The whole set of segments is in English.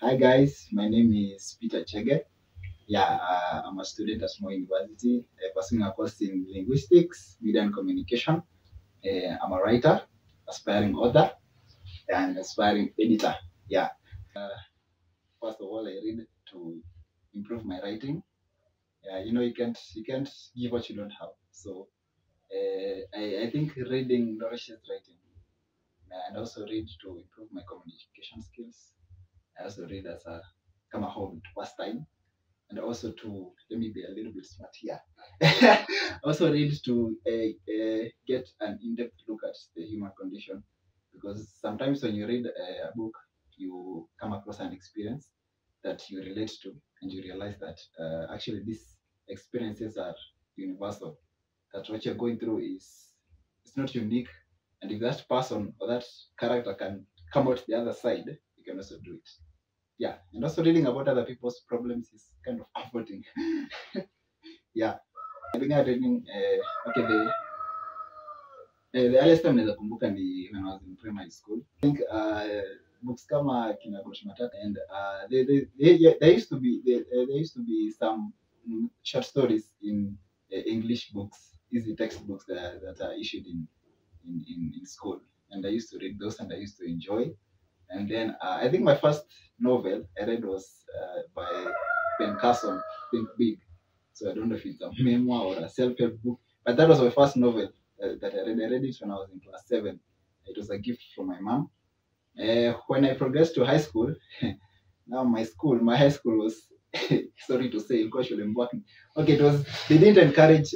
Hi guys, my name is Chege. I'm a student at Moi University, pursuing a course in linguistics, media and communication. I'm a writer, aspiring author, and aspiring editor. Yeah. First of all, I read to improve my writing. You can't give what you don't have. So I think reading nourishes writing, and also read to improve my communication skills. I also read as a come a hobby to pass time. And also to let me be a little bit smart here. Also read to get an in-depth look at the human condition, because sometimes when you read a book, you come across an experience that you relate to, and you realize that actually these experiences are universal. That what you're going through is it's not unique, and if that person or that character can come out the other side, you can also do it. Yeah, and also reading about other people's problems is kind of comforting. Yeah, I began reading okay the earliest time naweza kumbuka ni when I was in primary school. I think books kama kina Matata and there used to be there used to be some short stories in English books, easy textbooks that are issued in school, and I used to read those and I used to enjoy. And then I think my first novel I read was by Ben Carson, Think Big. So I don't know if it's a memoir or a self-help book, but that was my first novel that I read. I read it when I was in class 7. It was a gift from my mom. When I progressed to high school, now my high school was, sorry to say, okay, it was, they didn't encourage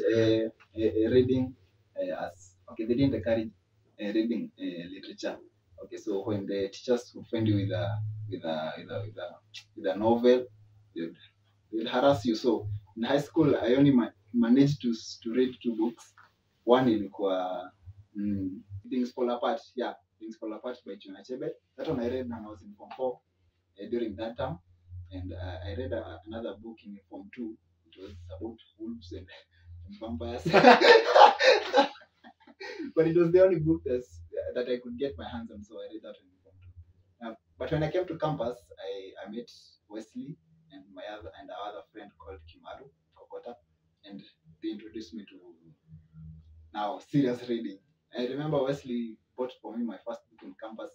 reading as, okay, they didn't encourage reading literature. Okay, so when the teachers would find you with a novel, they would harass you. So in high school, I only managed to read 2 books. One ilikuwa Things Fall Apart. Yeah, Things Fall Apart by Chege. That one I read when I was in Form 4 during that term. And I read another book in Form 2. It was about wolves and vampires. But it was the only book that I could get my hands on, so I read that one in Form 2. But when I came to campus, I met Wesley and our other friend called Kimaru Kokota, and they introduced me to now serious reading. I remember Wesley bought for me my first book on campus.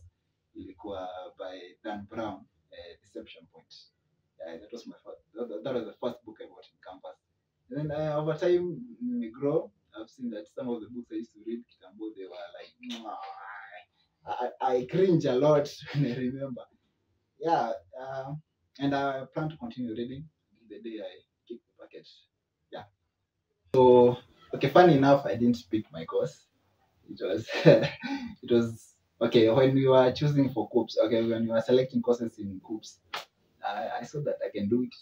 Ilikuwa by Dan Brown, Deception Point. That was my first. That was the first book I bought in campus. And then over time, we grow. I've seen that some of the books I used to read, Kitambo, they were like, I cringe a lot when I remember. Yeah, and I plan to continue reading the day I kick the bucket. Yeah. So, okay, funny enough, I didn't pick my course. It was, it was okay when we were choosing for COOPs. Okay, when we were selecting courses in COOPs, I saw that I can do it.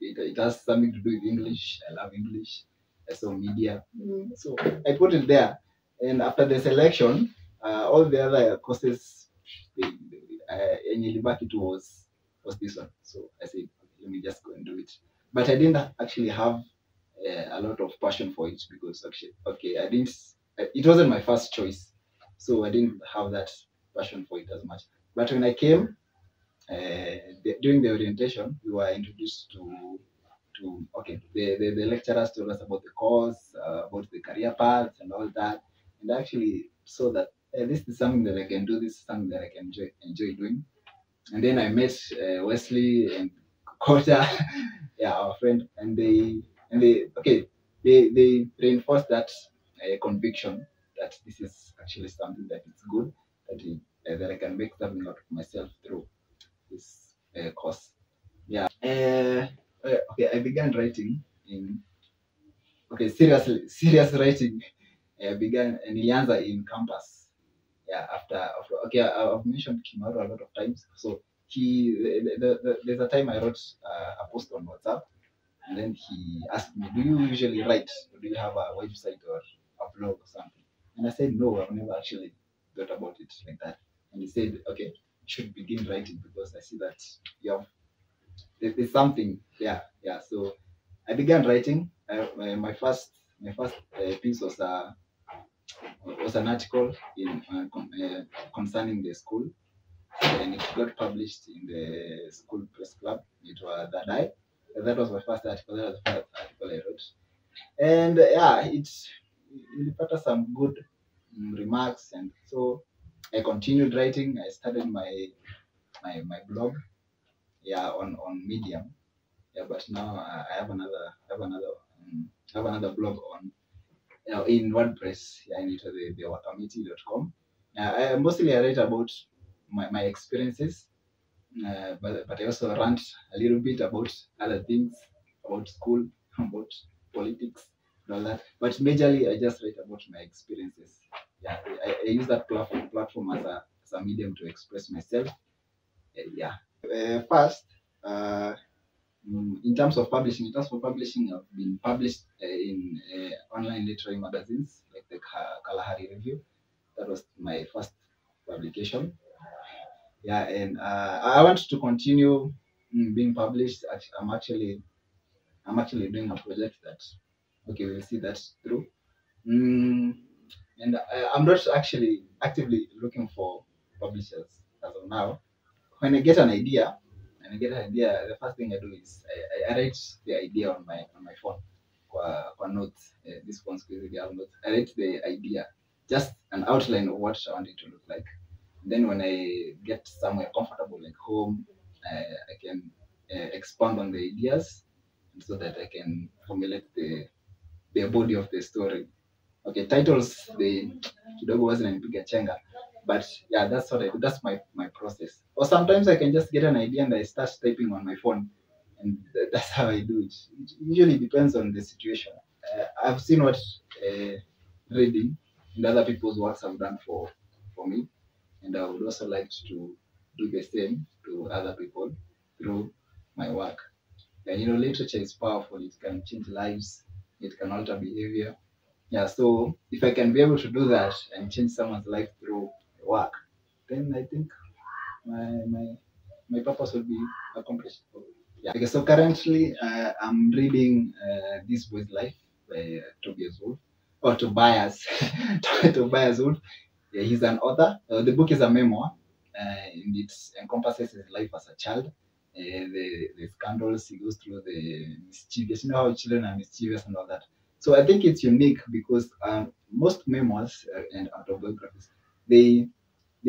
It has something to do with English. I love English. I saw media, so I put it there. And after the selection, all the other courses, it was this one. So I said, okay, let me just go and do it. But I didn't actually have a lot of passion for it, because actually, okay, I didn't. It wasn't my first choice, so I didn't have that passion for it as much. But when I came, during the orientation, we were introduced to okay, the lecturers told us about the course, about the career paths and all that, and I actually saw that this is something that I can do. This is something that I can enjoy doing. And then I met Wesley and Kota, yeah, our friend, and they reinforced that conviction that this is actually something that is good, that I can make something out of myself through this course. Yeah. Okay, I began writing in serious writing. I began nilianza in campus. Yeah, after okay, I've mentioned Kimaru a lot of times. So there's a time I wrote a post on WhatsApp, and then he asked me, "Do you usually write? Or do you have a website or a blog or something?" And I said, "No, I've never actually thought about it like that." And he said, "Okay, you should begin writing, because I see that you have there's something." Yeah, yeah. So I began writing. My first piece was an article concerning the school. and it got published in the school press club. It was that I. That was my first article. That was the first article I wrote, and yeah, it got some good remarks, and so I continued writing. I started my blog, yeah, on Medium, yeah, but now I have another blog on in WordPress, yeah, in the wakamiti.com. I mostly I write about my experiences, but I also rant a little bit about other things, about school, about politics, and all that. But majorly, I just write about my experiences. Yeah, I use that platform as a medium to express myself. Yeah. First, uh, in terms of publishing, I've been published in online literary magazines like the Kalahari Review. That was my first publication. Yeah, and I want to continue being published. I'm actually doing a project that, okay, we'll see that through. Mm, and I'm not actually actively looking for publishers as of now. When I get an idea, the first thing I do is I write the idea on my phone, kwa notes. This one's crazy. Have notes. I write the idea, just an outline of what I want it to look like. Then when I get somewhere comfortable like home, I can expand on the ideas so that I can formulate the body of the story. Okay, titles they kidogo wasn't nipiga chenga, but yeah, that's what I do. That's my process. Or sometimes I can just get an idea and I start typing on my phone, and that's how I do it. It usually depends on the situation. I've seen what reading and other people's works have done for me, and I would also like to do the same to other people through my work. And literature is powerful. It can change lives. It can alter behavior. Yeah, so if I can be able to do that and change someone's life through work, then I think my my my purpose will be accomplished. Yeah. Okay, so currently I'm reading This Boy's Life by Tobias Wolff or Tobias Tobias Wolff. Yeah, he's an author. The book is a memoir, and it encompasses his life as a child, the scandals he goes through, the mischievous. You know how children are mischievous and all that. So I think it's unique because most memoirs and autobiographies, they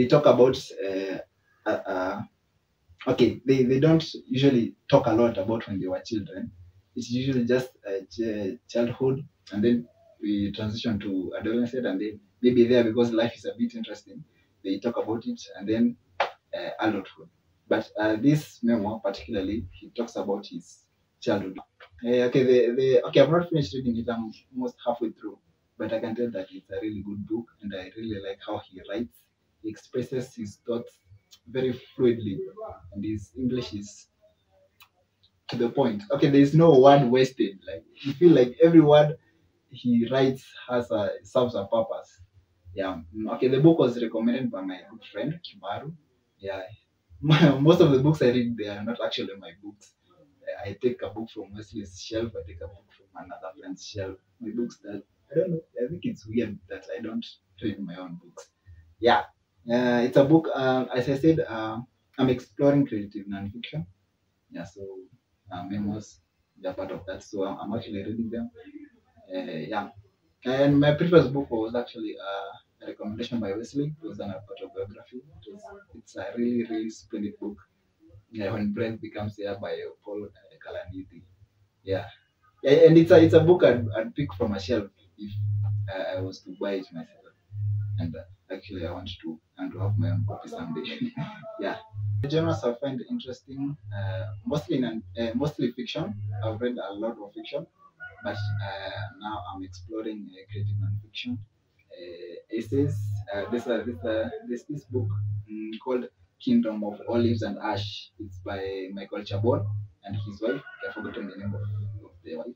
talk about okay, they don't usually talk a lot about when they were children. It's usually just childhood, and then we transition to adolescent, and then maybe there because life is a bit interesting, they talk about it, and then adulthood. But this memoir particularly, he talks about his childhood. Okay, okay, I've not finished reading it. I'm almost halfway through, but I can tell that it's a really good book, and I really like how he writes. He expresses his thoughts very fluidly, and his English is to the point. Okay, there is no word wasted. Like you feel like every word he writes serves a purpose. Yeah. Okay, the book was recommended by my good friend Kimaru. Yeah. Most of the books I read, they are not actually my books. I take a book from Wesley's shelf. I take a book from another friend's shelf. My books that I don't know. I think it's weird that I don't read my own books. Yeah. It's a book. As I said, I'm exploring creative nonfiction. Yeah. So memoirs, they're part of that. So I'm actually reading them. Yeah. And my previous book was actually a recommendation by Wesley. It was an autobiography. It's a really, really splendid book. Yeah, When Breath Becomes Air by Paul Kalanithi. Yeah. Yeah, and it's a book I'd pick from a shelf if I was to buy it myself. And actually, I want to have my own copy someday. Yeah. The genres I find interesting, mostly fiction. I've read a lot of fiction, but now I'm exploring creative nonfiction. Essays. There's this book called Kingdom of Olives and Ash. It's by Michael Chabon and his wife. I've forgotten the name of the wife,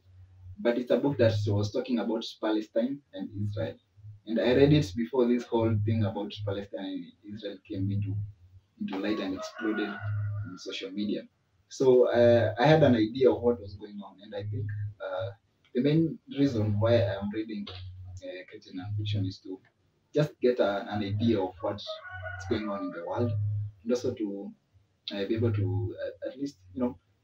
but it's a book that was talking about Palestine and Israel. And I read it before this whole thing about Palestine and Israel came into light and exploded in social media. So I had an idea of what was going on, and I think the main reason why I'm reading creative nonfiction is to just get an idea of what's going on in the world, and also to be able to at least,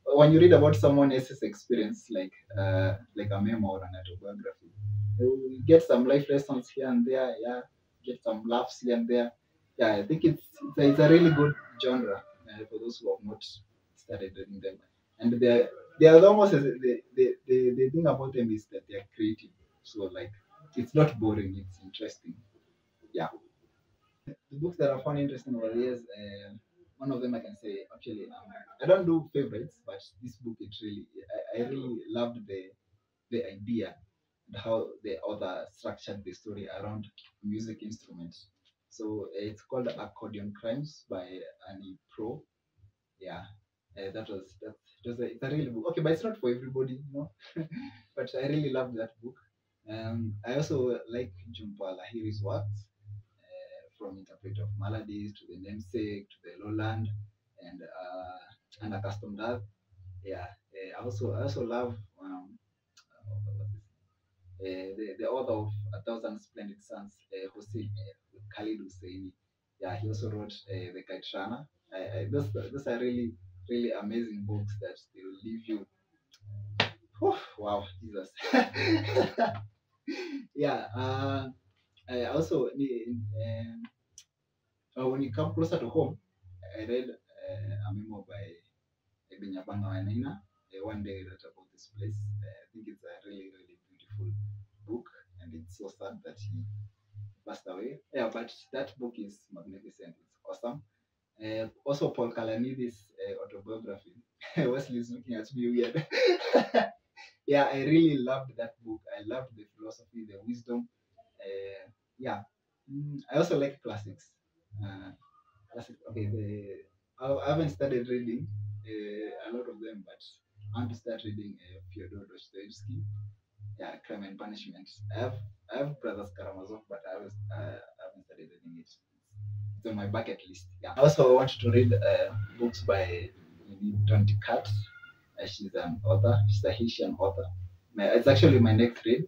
when you read about someone else's experience, like a memo or an autobiography, you get some life lessons here and there. Yeah, get some laughs here and there. Yeah, I think it's a really good genre for those who have not started reading them. And they are almost the thing about them is that they are creative. So like it's not boring. It's interesting. Yeah. The books that I found interesting over the years, one of them I can say actually, I don't do favorites, but this book it really, I really loved the idea and how the author structured the story around music instruments. So it's called Accordion Crimes by Annie Pro. Yeah, it's a really book. Okay, but it's not for everybody. But I really loved that book. I also like Jhumpa Lahiri's works from Interpreter of Maladies to the Namesake to the Lowland and Accustomed Earth. Yeah, I also love the author of A Thousand Splendid Suns, Hussein Khalid Husseini. Yeah, he also wrote The Kite Runner. Those are really really amazing books that they will leave you. Whew, wow, Jesus. Yeah. I also when you come closer to home, I read a memo by Binyabanga Wainaina, One Day I Wrote About This Place. I think it's a really, really beautiful book, and it's so sad that he passed away. Yeah, but that book is magnificent. It's awesome. Also, Paul Kalanides' autobiography. Wesley is looking at me weird. Yeah, I really loved that book. I loved the philosophy, the wisdom. Yeah. I also like classics. Uh, Classics. Okay, I haven't started reading a lot of them, but I want to start reading Fyodor Dostoevsky. Yeah, Crime and Punishment. I have Brothers Karamazov, but I haven't started reading it. It's on my bucket list. Yeah. I also want to read books by Tonti Kat. She's an author. She's a Haitian author. It's actually my next read.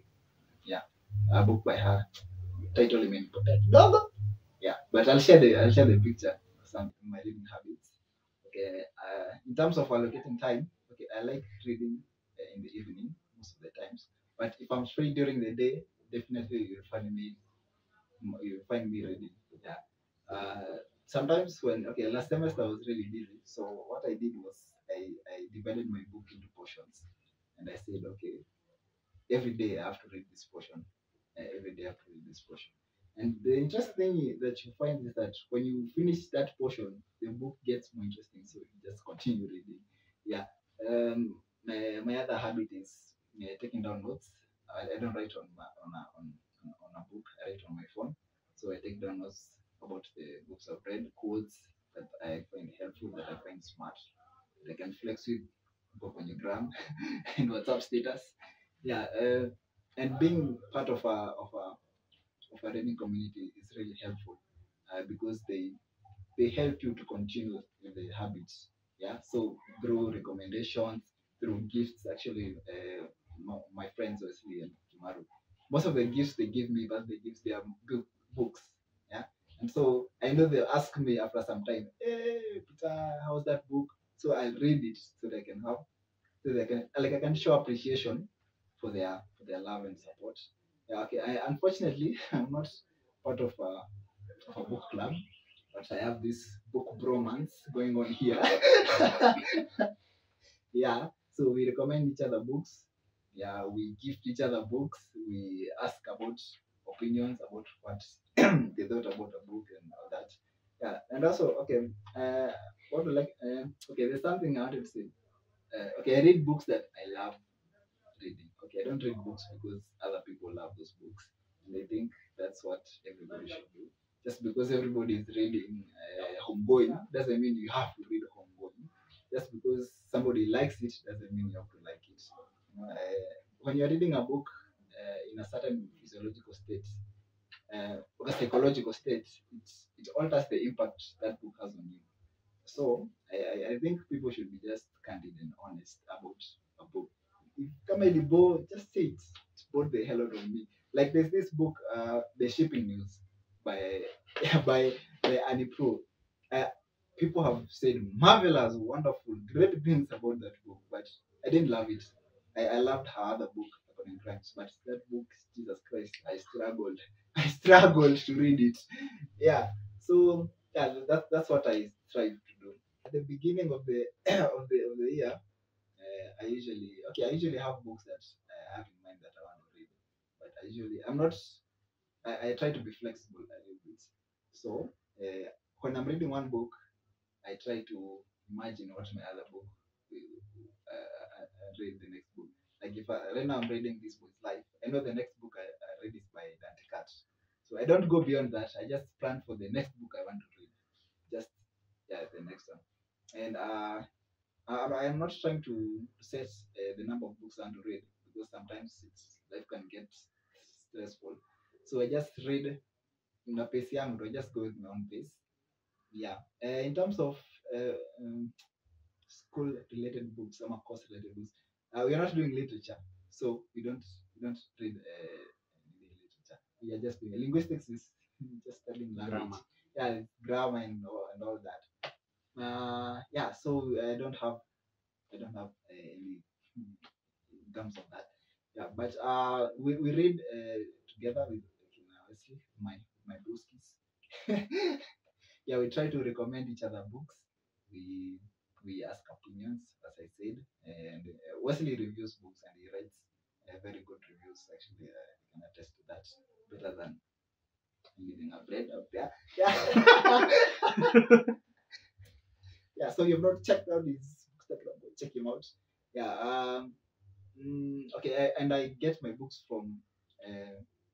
Yeah, a book by her. Title important. Yeah, but I'll share the picture of some of my reading habits. Okay, in terms of allocating time, okay, I like reading in the evening most of the times. But if I'm free during the day, definitely you'll find me reading. Yeah. Sometimes when last semester I was really busy, so what I did was I divided my book into portions, and I said, okay, every day I have to read this portion. Every day I have to read this portion. And the interesting thing that you find is that when you finish that portion, the book gets more interesting. So you just continue reading. Yeah. My other habit is taking down notes. I don't write on a book. I write on my phone. So I take down notes about the books I've read, quotes that I find helpful, that I find smart, that I can flex with, book on your gram and WhatsApp status. Yeah, and being part of a reading community is really helpful because they help you to continue with the habits. Yeah, so through recommendations, through gifts. Actually, my friends Wesley and Kimaru, most of the gifts they give me, birthday gifts, they are books. Yeah, and so I know they'll ask me after some time, "Hey, Peter, how's that book?" So I'll read it so they can have so they can like I can show appreciation for their love and support. Yeah, okay. Unfortunately I'm not part of a book club, but I have this book bromance going on here. Yeah, so we recommend each other books. Yeah, we gift each other books. We ask about opinions about what they thought about a book and all that. Yeah, and also okay, what do like okay, there's something I wanted to say. Okay, I read books that I love reading. Okay, I don't read books because other people love those books and they think that's what everybody should do. Just because everybody is reading homegoing doesn't mean you have to read homegoing. Just because somebody likes it doesn't mean you have to like it. When you're reading a book in a certain physiological state, or psychological state, it alters the impact that book has on you. So I think people should be just candid and honest about a book. If comedy bore, just say it. It bored the hell out of me. Like there's this book, The Shipping News by by Annie Pro. Uh, people have said marvelous, wonderful, great things about that book, but I didn't love it. I loved her other book, According Crimes, but that book, Jesus Christ, I struggled. I struggled to read it. Yeah. So yeah, that's what I strive to do. At the beginning of the of the year, I usually have books that I have in mind that I want to read, but I try to be flexible a little bit. So when I'm reading one book, I try to imagine what my other book I read the next book. Like if right now I'm reading this book, Life, I know the next book I read is by Dante Cat. So I don't go beyond that. I just plan for the next book I want to read. Just the next one. And I am not trying to set the number of books I want to read because sometimes life can get stressful. So I just read in a pace young, I just go with my own pace. Yeah. In terms of school related books, some course related books, we are not doing literature, so we don't read literature. We are just doing linguistics is just studying language. Grammar. Yeah, grammar and all that. Yeah, so I don't have any in terms of that. Yeah, but we read together with Wesley, my broskies. Yeah, we try to recommend each other books. We ask opinions, as I said, and Wesley reviews books and he writes very good reviews. Actually, I can attest to that better than leaving a bread out there. Yeah. Yeah, so you've not checked out his books, check him out. Yeah. Okay, and I get my books from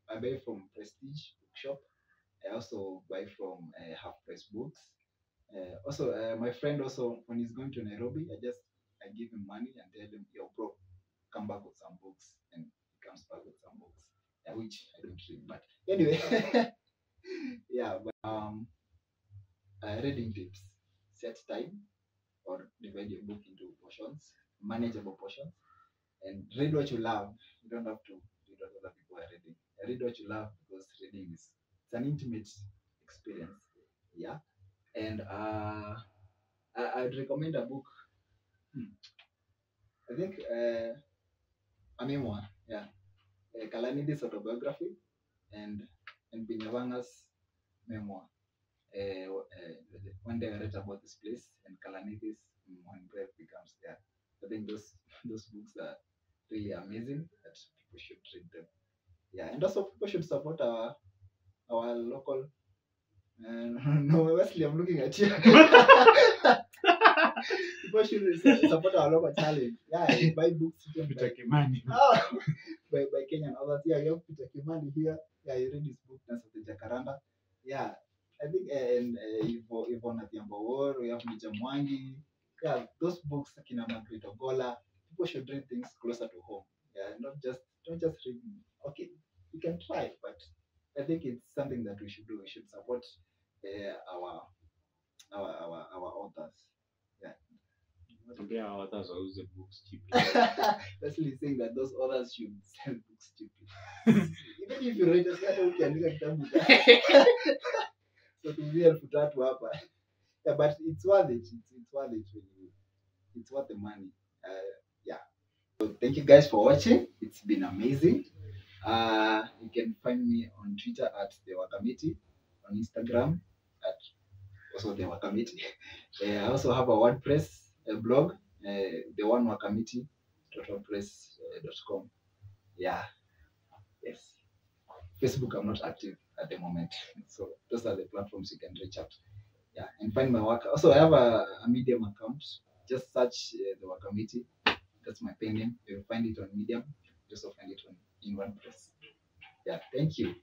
I buy from Prestige Bookshop. I also buy from Half Price Books. Also, my friend also when he's going to Nairobi, I give him money and tell him, "Yo, bro, come back with some books," and he comes back with some books, which I don't read. But anyway, yeah. But reading tips: set time or divide your book into portions, manageable portions, and read what you love. You don't have to read what other people are reading. Read what you love because reading is it's an intimate experience. Yeah, and I'd recommend a book. I think a memoir. Yeah, Kalanidi's autobiography and Binyawanga's memoir. One day I read about this place and Kalanidi's when breath becomes there. I think those books are really amazing that people should read them. Yeah, and also people should support our local. No, Wesley, I'm looking at you. People should support our local talent. Yeah, buy books. Peter Kimani. By Kenyan authors. Yeah, you have Peter Kimani here. Yeah, you read his book, Dance of the Jacaranda. Yeah, I think and Yvonne Adhiambo, we have Mija Mwangi. Yeah, those books, Kina Margaret Ogola. People should read things closer to home. Yeah, don't just read. Okay, you can try, but I think it's something that we should do. We should support our authors. Yeah. Today our authors are using books cheaply. Basically saying that those authors should sell books cheaply. Even if you write a certain ukiandika kitabu so tuzie 3,000 hapa. Yeah, but it's worth it. It's worth it really. It's worth the money. Yeah. So thank you guys for watching. It's been amazing. You can find me on Twitter at the Wakamiti, on Instagram at also the Wakamiti. I also have a WordPress blog, the one wakamiti.wordpress.com. Yeah. Yes. Facebook, I'm not active at the moment. So those are the platforms you can reach out. Yeah, and find my work. Also, I have a Medium account. Just search the Wakamiti. That's my pen name. You'll find it on Medium. You also find it in WordPress. Yeah, thank you.